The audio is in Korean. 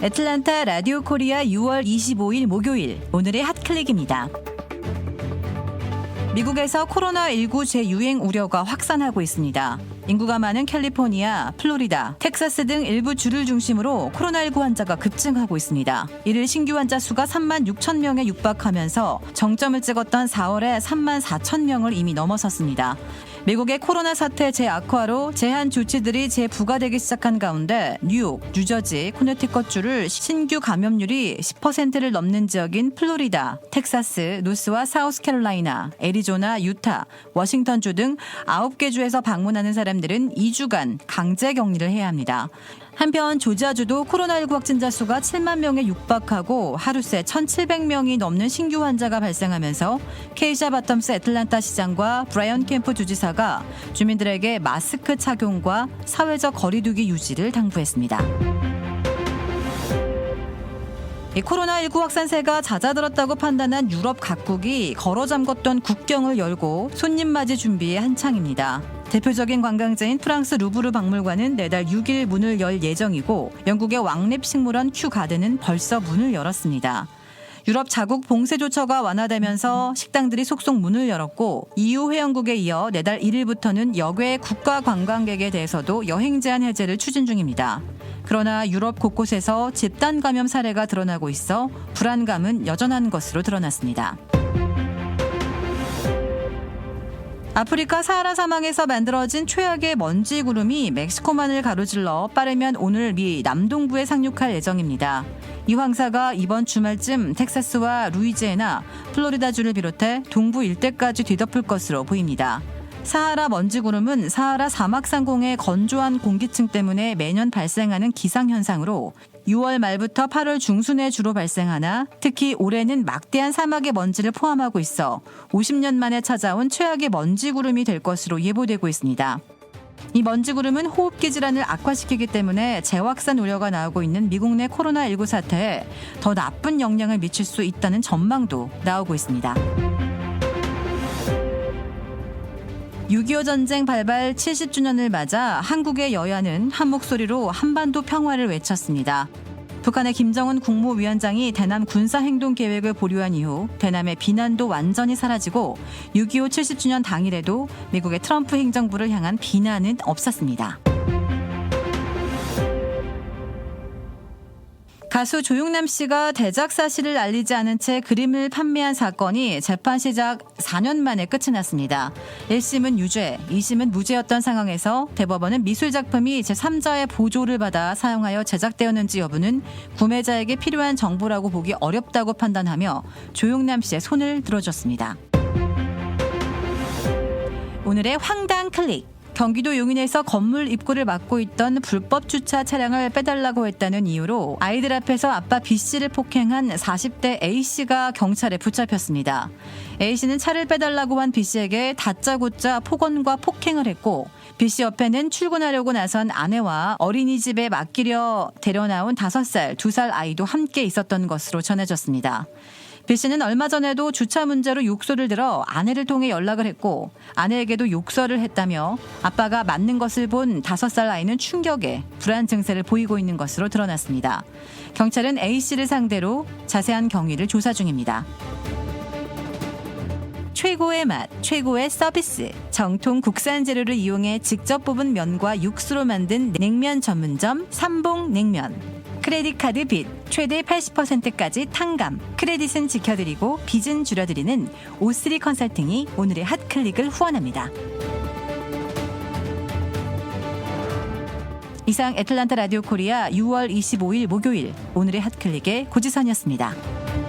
애틀란타 라디오 코리아 6월 25일 목요일 오늘의 핫클릭입니다. 미국에서 코로나19 재유행 우려가 확산하고 있습니다. 인구가 많은 캘리포니아, 플로리다, 텍사스 등 일부 주를 중심으로 코로나19 환자가 급증하고 있습니다. 이를 신규 환자 수가 3만 6천 명에 육박하면서 정점을 찍었던 4월에 3만 4천 명을 이미 넘어섰습니다. 미국의 코로나 사태 재악화로 제한 조치들이 재부과되기 시작한 가운데 뉴욕, 뉴저지, 코네티컷주를 신규 감염률이 10%를 넘는 지역인 플로리다, 텍사스, 노스와 사우스캐롤라이나, 애리조나, 유타, 워싱턴주 등 9개 주에서 방문하는 사람들은 2주간 강제 격리를 해야 합니다. 한편 조지아주도 코로나19 확진자 수가 7만 명에 육박하고 하루 새 1,700명이 넘는 신규 환자가 발생하면서 케이샤 바텀스 애틀란타 시장과 브라이언 캠프 주지사가 주민들에게 마스크 착용과 사회적 거리두기 유지를 당부했습니다. 코로나19 확산세가 잦아들었다고 판단한 유럽 각국이 걸어 잠궜던 국경을 열고 손님 맞이 준비에 한창입니다. 대표적인 관광지인 프랑스 루브르 박물관은 내달 6일 문을 열 예정이고 영국의 왕립식물원 큐 가든은 벌써 문을 열었습니다. 유럽 자국 봉쇄 조처가 완화되면서 식당들이 속속 문을 열었고 EU 회원국에 이어 내달 1일부터는 역외 국가 관광객에 대해서도 여행 제한 해제를 추진 중입니다. 그러나 유럽 곳곳에서 집단 감염 사례가 드러나고 있어 불안감은 여전한 것으로 드러났습니다. 아프리카 사하라 사막에서 만들어진 최악의 먼지 구름이 멕시코만을 가로질러 빠르면 오늘 미 남동부에 상륙할 예정입니다. 이 황사가 이번 주말쯤 텍사스와 루이지애나, 플로리다주를 비롯해 동부 일대까지 뒤덮을 것으로 보입니다. 사하라 먼지 구름은 사하라 사막 상공의 건조한 공기층 때문에 매년 발생하는 기상현상으로 6월 말부터 8월 중순에 주로 발생하나 특히 올해는 막대한 사막의 먼지를 포함하고 있어 50년 만에 찾아온 최악의 먼지 구름이 될 것으로 예보되고 있습니다. 이 먼지 구름은 호흡기 질환을 악화시키기 때문에 재확산 우려가 나오고 있는 미국 내 코로나19 사태에 더 나쁜 영향을 미칠 수 있다는 전망도 나오고 있습니다. 6.25 전쟁 발발 70주년을 맞아 한국의 여야는 한 목소리로 한반도 평화를 외쳤습니다. 북한의 김정은 국무위원장이 대남 군사행동 계획을 보류한 이후 대남의 비난도 완전히 사라지고 6.25 70주년 당일에도 미국의 트럼프 행정부를 향한 비난은 없었습니다. 가수 조용남 씨가 대작 사실을 알리지 않은 채 그림을 판매한 사건이 재판 시작 4년 만에 끝이 났습니다. 1심은 유죄, 2심은 무죄였던 상황에서 대법원은 미술 작품이 제3자의 보조를 받아 사용하여 제작되었는지 여부는 구매자에게 필요한 정보라고 보기 어렵다고 판단하며 조용남 씨의 손을 들어줬습니다. 오늘의 황당 클릭. 경기도 용인에서 건물 입구를 막고 있던 불법 주차 차량을 빼달라고 했다는 이유로 아이들 앞에서 아빠 B씨를 폭행한 40대 A씨가 경찰에 붙잡혔습니다. A씨는 차를 빼달라고 한 B씨에게 다짜고짜 폭언과 폭행을 했고 B씨 옆에는 출근하려고 나선 아내와 어린이집에 맡기려 데려나온 5살, 2살 아이도 함께 있었던 것으로 전해졌습니다. B씨는 얼마 전에도 주차 문제로 욕설을 들어 아내를 통해 연락을 했고 아내에게도 욕설을 했다며 아빠가 맞는 것을 본 5살 아이는 충격에 불안 증세를 보이고 있는 것으로 드러났습니다. 경찰은 A씨를 상대로 자세한 경위를 조사 중입니다. 최고의 맛, 최고의 서비스, 정통 국산 재료를 이용해 직접 뽑은 면과 육수로 만든 냉면 전문점 삼봉냉면. 크레딧 카드 빚 최대 80%까지 탕감, 크레딧은 지켜드리고 빚은 줄여드리는 O3 컨설팅이 오늘의 핫클릭을 후원합니다. 이상 애틀란타 라디오 코리아 6월 25일 목요일 오늘의 핫클릭의 고지선이었습니다.